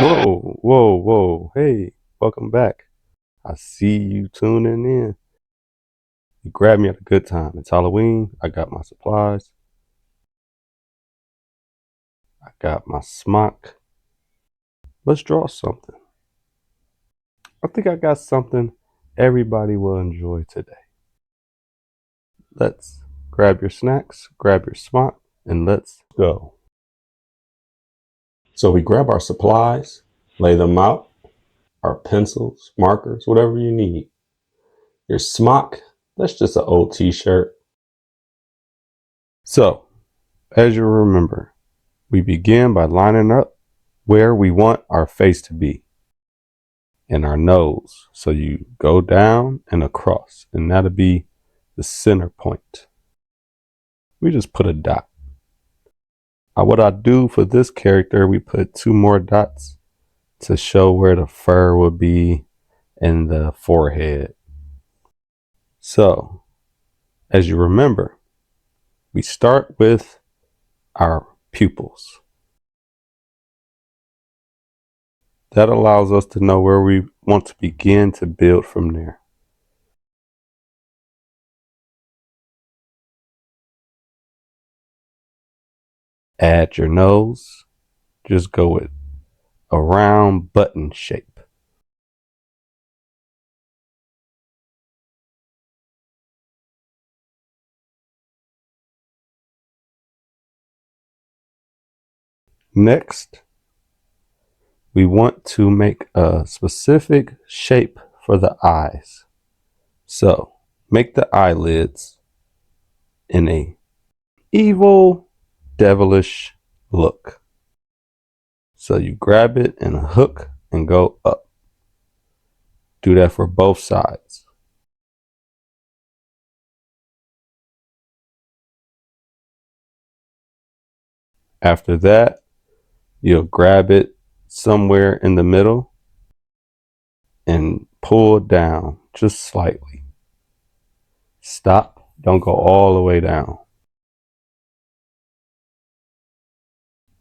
Whoa, whoa, whoa. Hey, welcome back. I see you tuning in. You grabbed me at a good time. It's Halloween. I got my supplies. I got my smock. Let's draw something. I think I got something everybody will enjoy today. Let's grab your snacks, grab your smock, and let's go. So we grab our supplies, lay them out, our pencils, markers, whatever you need. Your smock, that's just an old t-shirt. So, as you remember, we begin by lining up where we want our face to be and our nose. So you go down and across, and that'll be the center point. We just put a dot. What I do for this character, we put two more dots to show where the fur will be and the forehead. So, as you remember, we start with our pupils. That allows us to know where we want to begin to build from there. Add your nose. Just go with a round button shape. Next, we want to make a specific shape for the eyes. So make the eyelids in a evil, devilish look. So you grab it and a hook and go up. Do that for both sides. After that, you'll grab it somewhere in the middle and pull down just slightly. Stop. Don't go all the way down.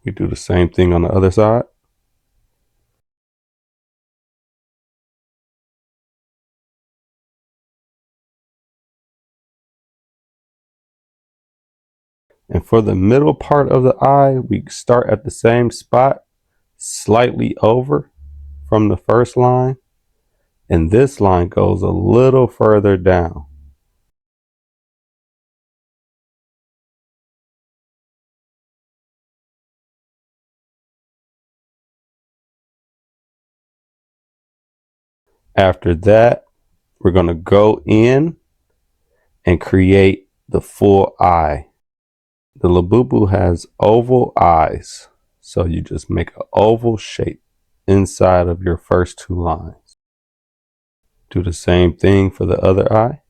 We do the same thing on the other side. And for the middle part of the eye, we start at the same spot, slightly over from the first line. And this line goes a little further down. After that, we're going to go in and create the full eye. The Labubu has oval eyes. So you just make an oval shape inside of your first two lines. Do the same thing for the other eye.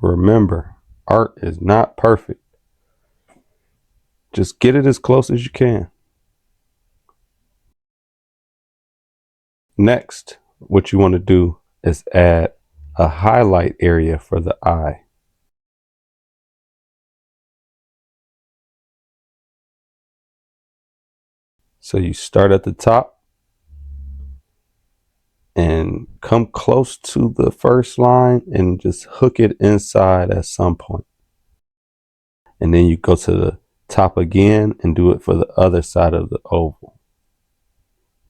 Remember, art is not perfect. Just get it as close as you can. Next, what you want to do is add a highlight area for the eye. So you start at the top and come close to the first line and just hook it inside at some point. And then you go to the top again and do it for the other side of the oval.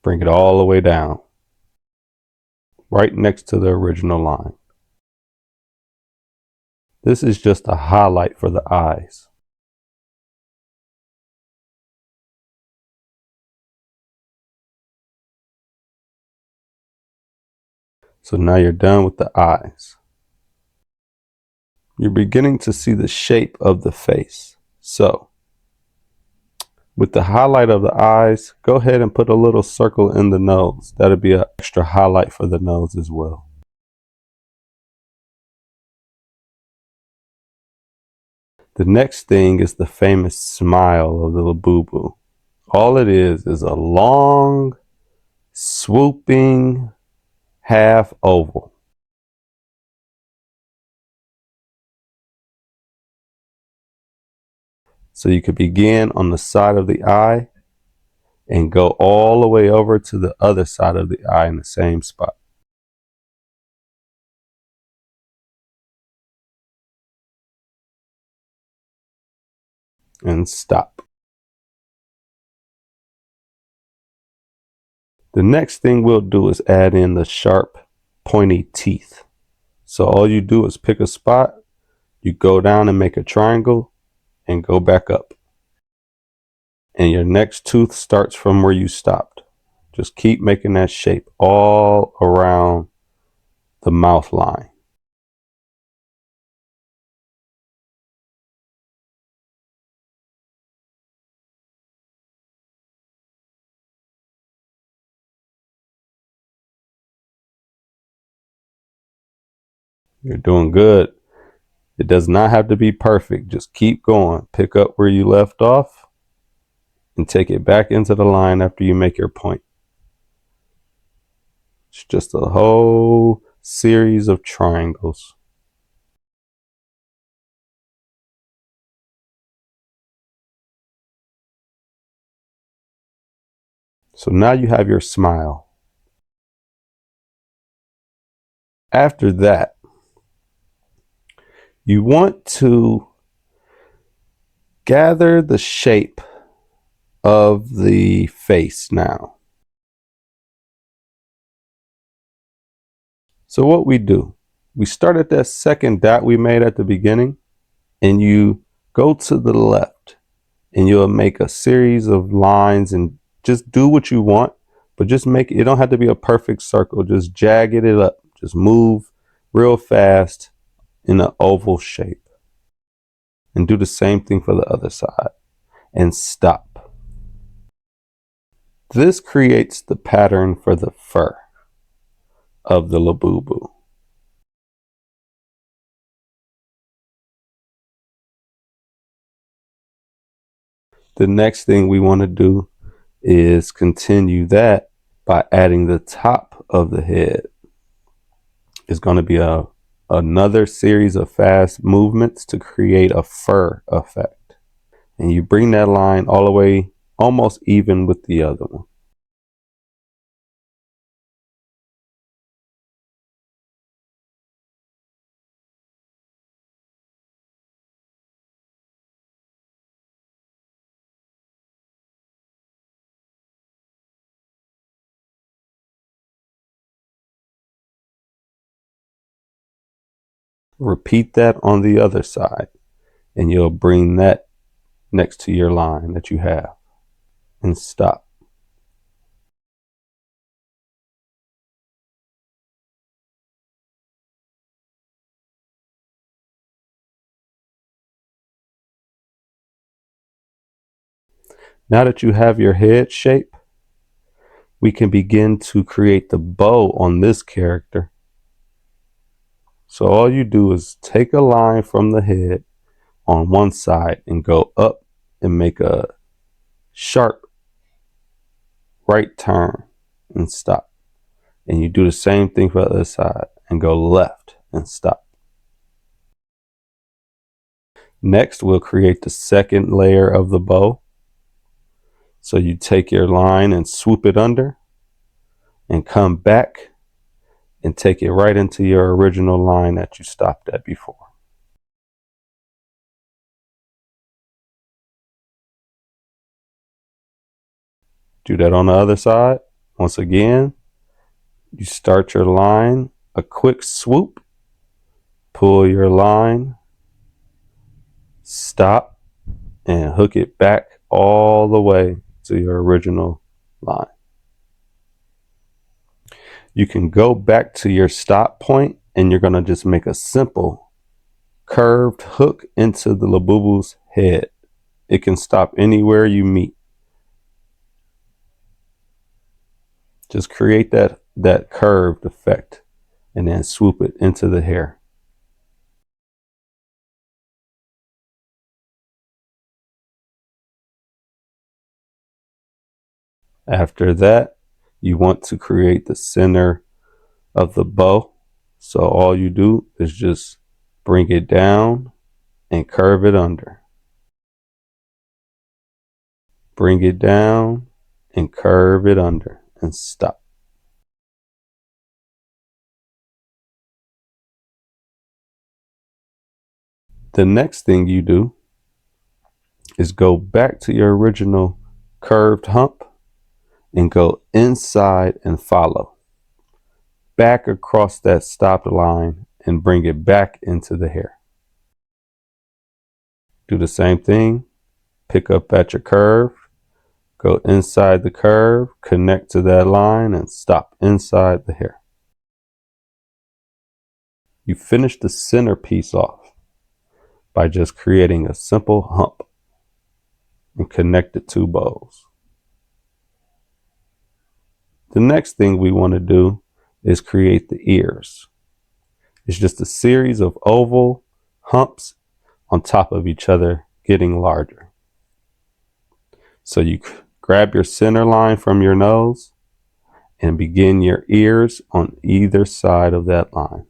Bring it all the way down, right next to the original line. This is just a highlight for the eyes. So now you're done with the eyes. You're beginning to see the shape of the face. So with the highlight of the eyes, go ahead and put a little circle in the nose. That'll be an extra highlight for the nose as well. The next thing is the famous smile of the Labubu. All it is a long, swooping half oval. So you could begin on the side of the eye and go all the way over to the other side of the eye in the same spot. And stop. The next thing we'll do is add in the sharp, pointy teeth. So all you do is pick a spot, you go down and make a triangle, and go back up. And your next tooth starts from where you stopped. Just keep making that shape all around the mouth line. You're doing good. It does not have to be perfect. Just keep going. Pick up where you left off and take it back into the line after you make your point. It's just a whole series of triangles. So now you have your smile. After that, you want to gather the shape of the face now. So what we do, we start at that second dot we made at the beginning, and you go to the left, and you'll make a series of lines and just do what you want, but just make it don't have to be a perfect circle. Just jagged it up. Just move real fast in an oval shape. And do the same thing for the other side. And stop. This creates the pattern for the fur of the Labubu. The next thing we want to do is continue that by adding the top of the head. It's going to be another series of fast movements to create a fur effect. And you bring that line all the way almost even with the other one. Repeat that on the other side, and you'll bring that next to your line that you have. And stop. Now that you have your head shape, we can begin to create the bow on this character. So all you do is take a line from the head on one side and go up and make a sharp right turn and stop. And you do the same thing for the other side and go left and stop. Next, we'll create the second layer of the bow. So you take your line and swoop it under and come back and take it right into your original line that you stopped at before. Do that on the other side. Once again, you start your line, a quick swoop, pull your line, stop, and hook it back all the way to your original line. You can go back to your stop point and you're going to just make a simple curved hook into the Labubu's head. It can stop anywhere you meet. Just create that curved effect and then swoop it into the hair. After that, you want to create the center of the bow. So all you do is just bring it down and curve it under. Bring it down and curve it under and stop. The next thing you do is go back to your original curved hump and go inside and follow. Back across that stopped line and bring it back into the hair. Do the same thing. Pick up at your curve, go inside the curve, connect to that line and stop inside the hair. You finish the center piece off by just creating a simple hump and connect the two bows. The next thing we want to do is create the ears. It's just a series of oval humps on top of each other, getting larger. So you grab your center line from your nose and begin your ears on either side of that line.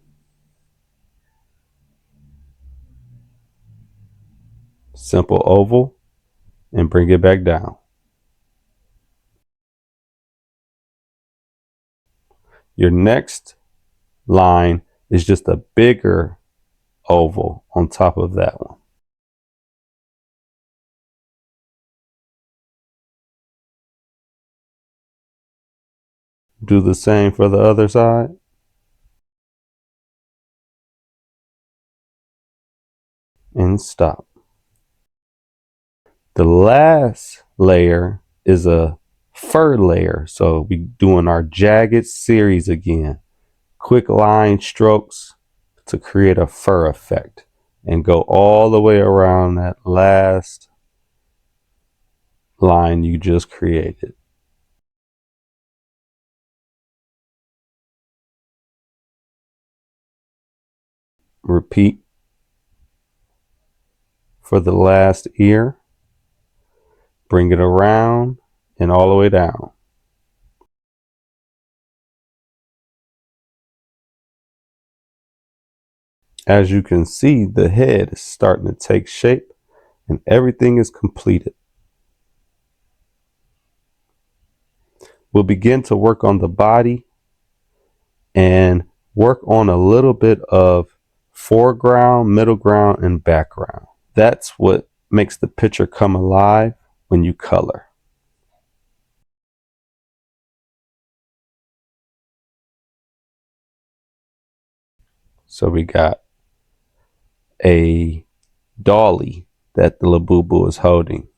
Simple oval and bring it back down. Your next line is just a bigger oval on top of that one. Do the same for the other side. And stop. The last layer is a fur layer. So we doing our jagged series again. Quick line strokes to create a fur effect and go all the way around that last line you just created. Repeat for the last ear. Bring it around and all the way down. As you can see, the head is starting to take shape and everything is completed. We'll begin to work on the body and work on a little bit of foreground, middle ground, and background. That's what makes the picture come alive when you color. So we got a dolly that the Labubu is holding.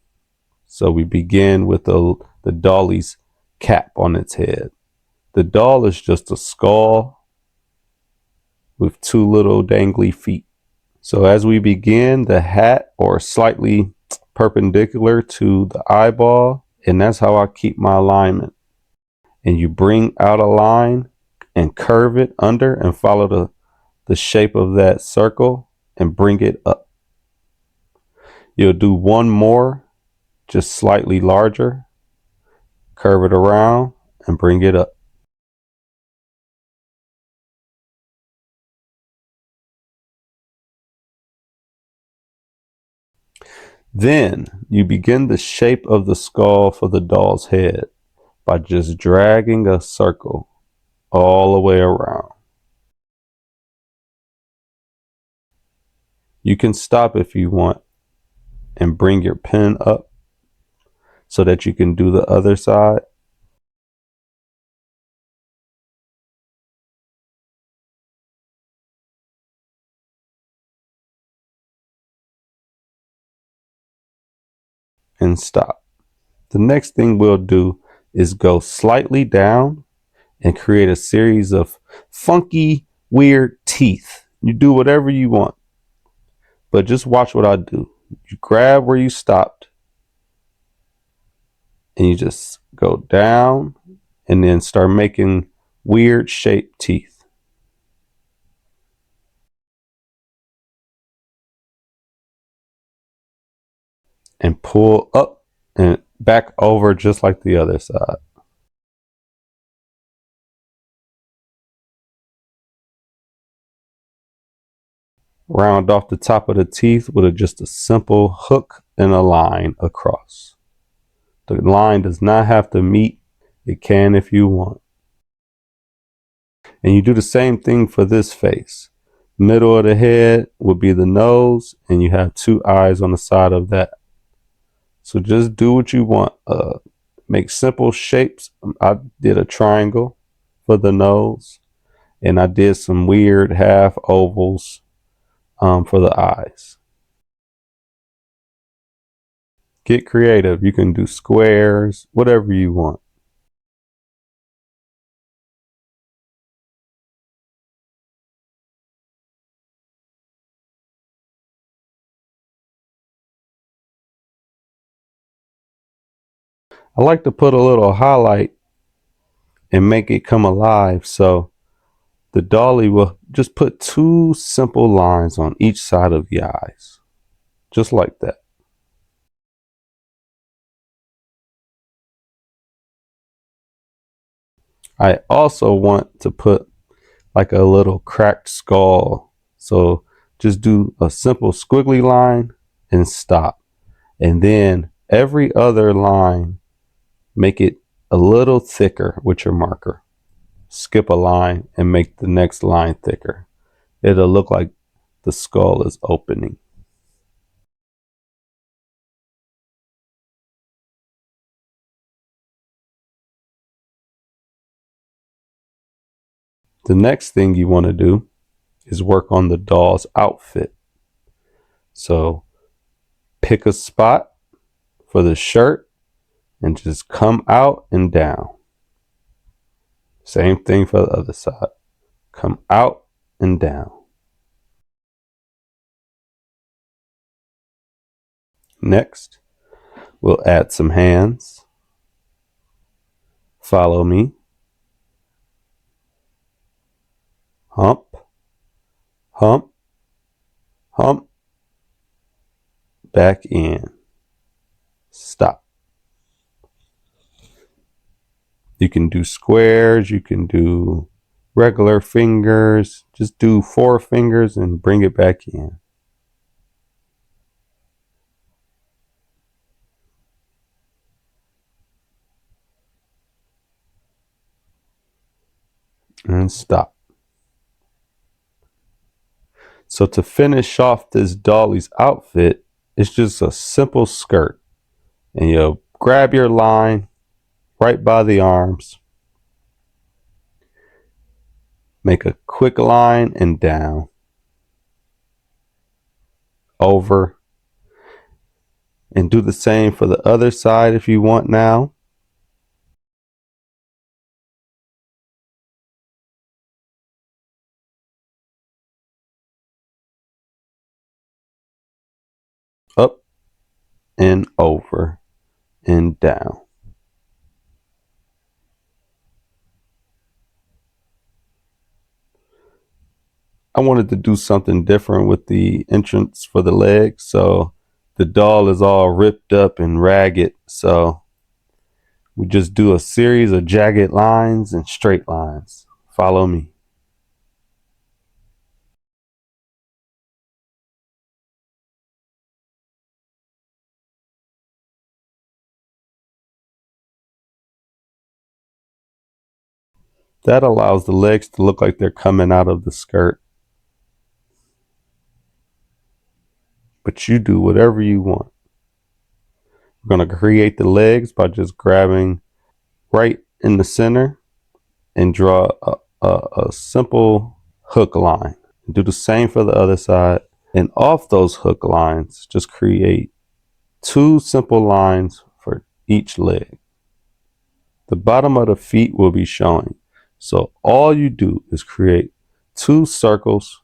So we begin with the dolly's cap on its head. The doll is just a skull with two little dangly feet. So as we begin, the hat or slightly perpendicular to the eyeball, and that's how I keep my alignment. And you bring out a line and curve it under and follow the shape of that circle and bring it up. You'll do one more, just slightly larger, curve it around and bring it up. Then you begin the shape of the skull for the doll's head by just dragging a circle all the way around. You can stop if you want and bring your pen up so that you can do the other side. And stop. The next thing we'll do is go slightly down and create a series of funky, weird teeth. You do whatever you want, but just watch what I do. You grab where you stopped and you just go down and then start making weird shaped teeth. And pull up and back over just like the other side. Round off the top of the teeth with just a simple hook and a line across. The line does not have to meet. It can if you want. And you do the same thing for this face. Middle of the head would be the nose, and you have two eyes on the side of that. So just do what you want. Make simple shapes. I did a triangle for the nose, and I did some weird half ovals for the eyes. Get creative. You can do squares, whatever you want. I like to put a little highlight and make it come alive. So the dolly will just put two simple lines on each side of the eyes, just like that. I also want to put like a little cracked skull. So just do a simple squiggly line and stop. And then every other line, make it a little thicker with your marker. Skip a line and make the next line thicker. It'll look like the skull is opening. The next thing you want to do is work on the doll's outfit. So pick a spot for the shirt and just come out and down. Same thing for the other side. Come out and down. Next, we'll add some hands. Follow me. Hump, hump, hump. Back in. Stop. You can do squares. You can do regular fingers. Just do 4 fingers and bring it back in. And stop. So to finish off this dolly's outfit, it's just a simple skirt. And you'll grab your line right by the arms. Make a quick line and down. Over. And do the same for the other side if you want now. Up and over and down. I wanted to do something different with the entrance for the legs. So the doll is all ripped up and ragged. So we just do a series of jagged lines and straight lines. Follow me. That allows the legs to look like they're coming out of the skirt. But you do whatever you want. We're going to create the legs by just grabbing right in the center and draw a simple hook line. Do the same for the other side. And off those hook lines, just create 2 simple lines for each leg. The bottom of the feet will be showing. So all you do is create 2 circles.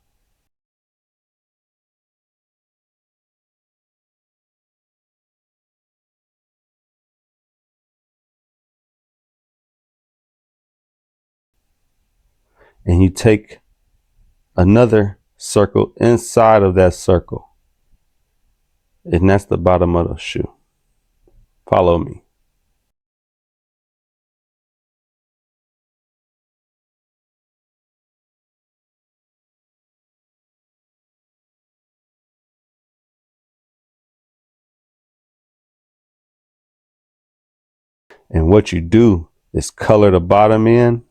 And you take another circle inside of that circle. And that's the bottom of the shoe. Follow me. And what you do is color the bottom end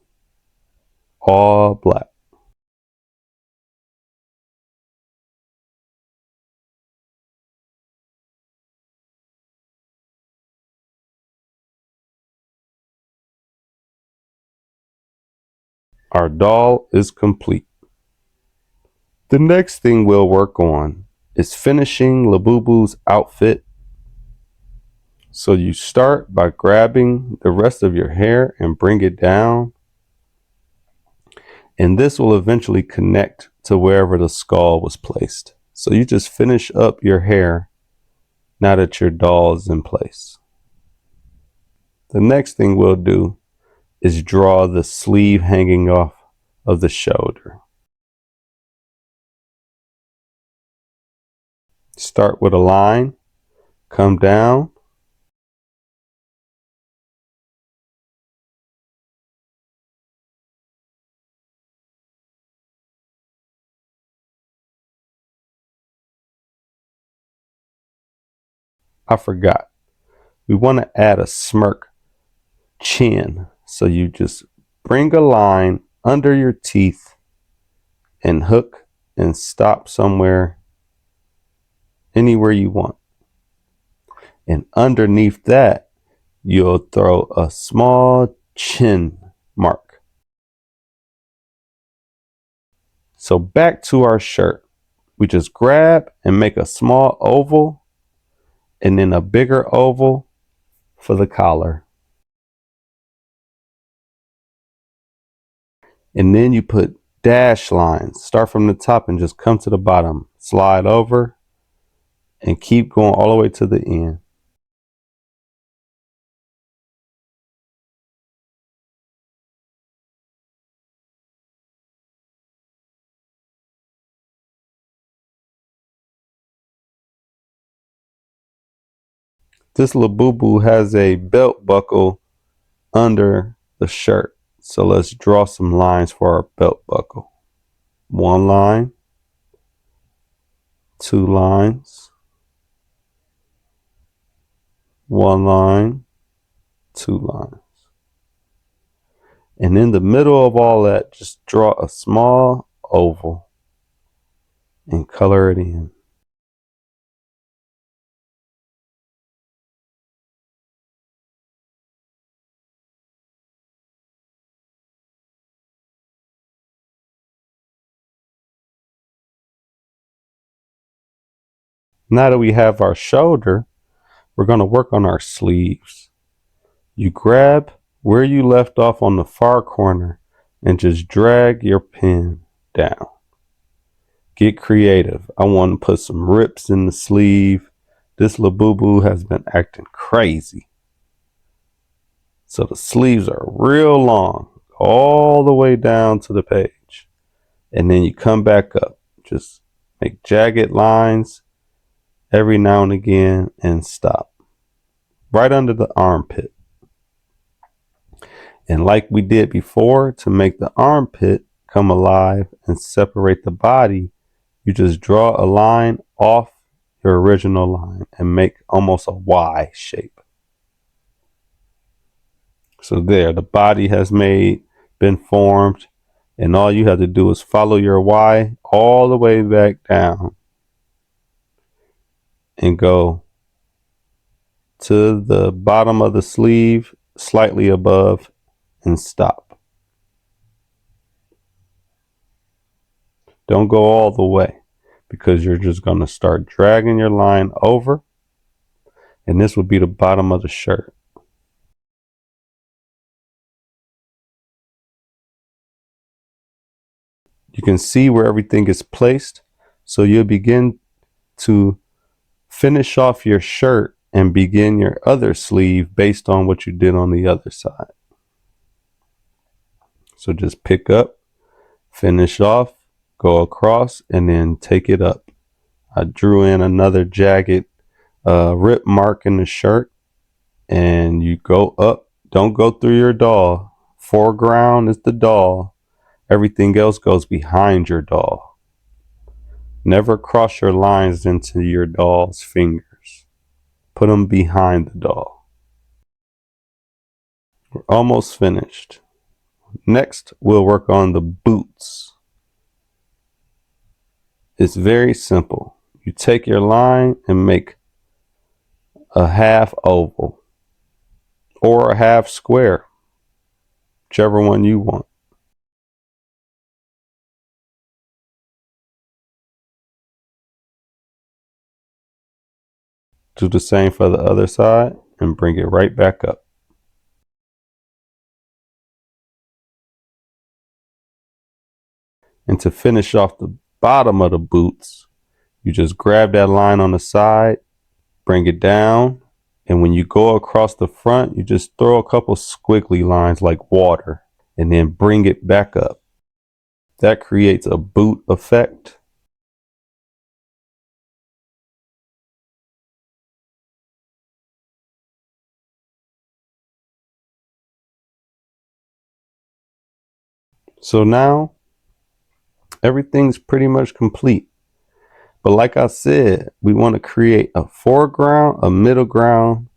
all black. Our doll is complete. The next thing we'll work on is finishing Labubu's outfit. So you start by grabbing the rest of your hair and bring it down. And this will eventually connect to wherever the skull was placed. So you just finish up your hair now that your doll is in place. The next thing we'll do is draw the sleeve hanging off of the shoulder. Start with a line, come down, I forgot. We want to add a smirk chin. So you just bring a line under your teeth and hook and stop somewhere, anywhere you want. And underneath that, you'll throw a small chin mark. So back to our shirt. We just grab and make a small oval and then a bigger oval for the collar. And then you put dash lines. Start from the top and just come to the bottom. Slide over and keep going all the way to the end. This Labubu has a belt buckle under the shirt. So let's draw some lines for our belt buckle. One line, two lines, one line, two lines. And in the middle of all that, just draw a small oval and color it in. Now that we have our shoulder, we're going to work on our sleeves. You grab where you left off on the far corner and just drag your pen down. Get creative. I want to put some rips in the sleeve. This Labubu has been acting crazy. So the sleeves are real long, all the way down to the page. And then you come back up. Just make jagged lines every now and again and stop. Right under the armpit. And like we did before, to make the armpit come alive and separate the body, you just draw a line off your original line and make almost a Y shape. So there, the body has been formed, and all you have to do is follow your Y all the way back down and go to the bottom of the sleeve, slightly above, and stop. Don't go all the way because you're just going to start dragging your line over, and this would be the bottom of the shirt. You can see where everything is placed, so you'll begin to finish off your shirt and begin your other sleeve based on what you did on the other side. So just pick up, finish off, go across, and then take it up. I drew in another jagged rip mark in the shirt, and you go up. Don't go through your doll. Foreground is the doll. Everything else goes behind your doll. Never cross your lines into your doll's fingers. Put them behind the doll. We're almost finished. Next, we'll work on the boots. It's very simple. You take your line and make a half oval or a half square, whichever one you want. Do the same for the other side and bring it right back up. And to finish off the bottom of the boots, you just grab that line on the side, bring it down, and when you go across the front, you just throw a couple squiggly lines like water and then bring it back up. That creates a boot effect. So now everything's pretty much complete. But like I said, we want to create a foreground, a middle ground.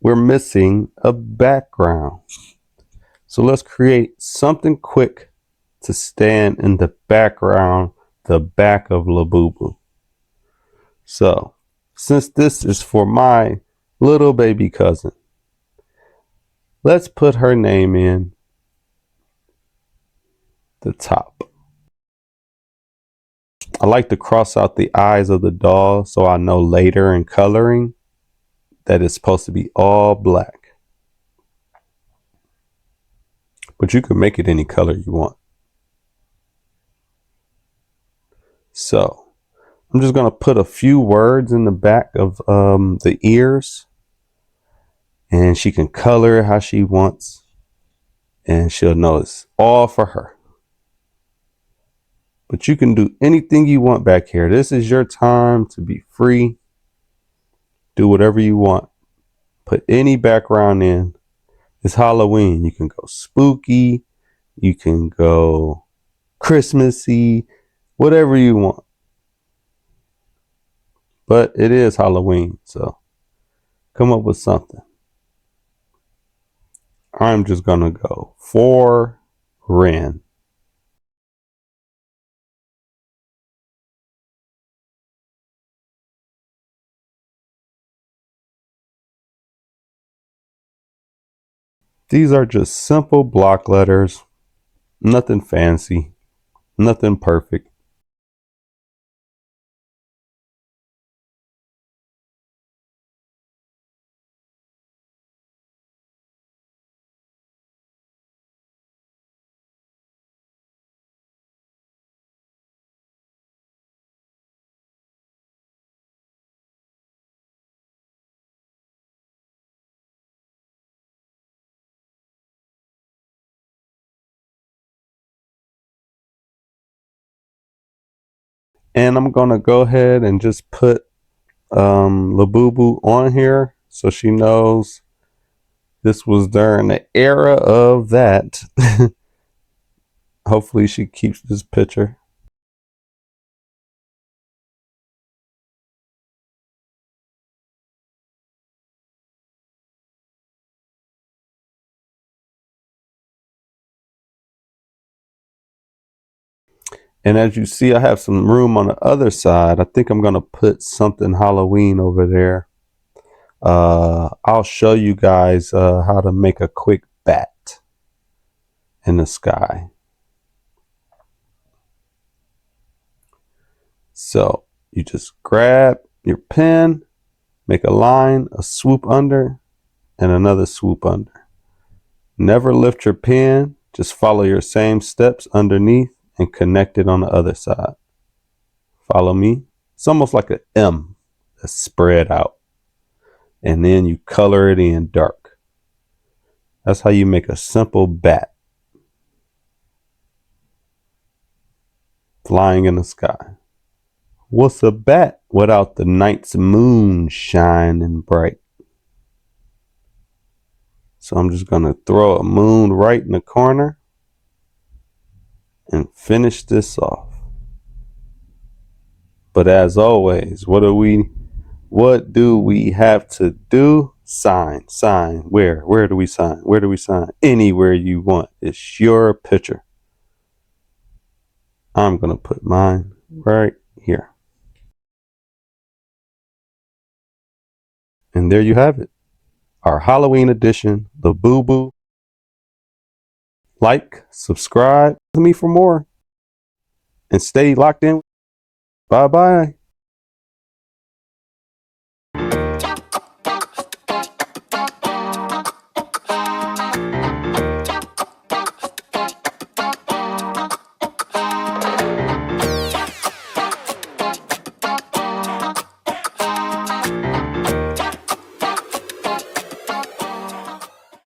We're missing a background. So let's create something quick to stand in the background, the back of Labubu. So since this is for my little baby cousin, let's put her name in the top. I like to cross out the eyes of the doll so I know later in coloring that it's supposed to be all black. But you can make it any color you want. So I'm just going to put a few words in the back of the ears, and she can color it how she wants, and she'll know it's all for her. But you can do anything you want back here. This is your time to be free. Do whatever you want. Put any background in. It's Halloween. You can go spooky. You can go Christmassy. Whatever you want. But it is Halloween, so come up with something. I'm just going to go for Ren. These are just simple block letters. Nothing fancy. Nothing perfect. And I'm going to go ahead and just put Labubu on here so she knows this was during the era of that. Hopefully she keeps this picture. And as you see, I have some room on the other side. I think I'm going to put something Halloween over there. I'll show you guys how to make a quick bat in the sky. So you just grab your pen, make a line, a swoop under, and another swoop under. Never lift your pen. Just follow your same steps underneath and connect it on the other side. Follow me. It's almost like an M that's spread out. And then you color it in dark. That's how you make a simple bat flying in the sky. What's a bat without the night's moon shining bright? So I'm just going to throw a moon right in the corner and finish this off. But as always, what do we have to do Sign, sign. Where? Where do we sign? Where do we sign? Anywhere you want. It's your picture. I'm going to put mine right here. And there you have it. Our Halloween edition, Labubu. Like, subscribe to me for more, and stay locked in. Bye bye.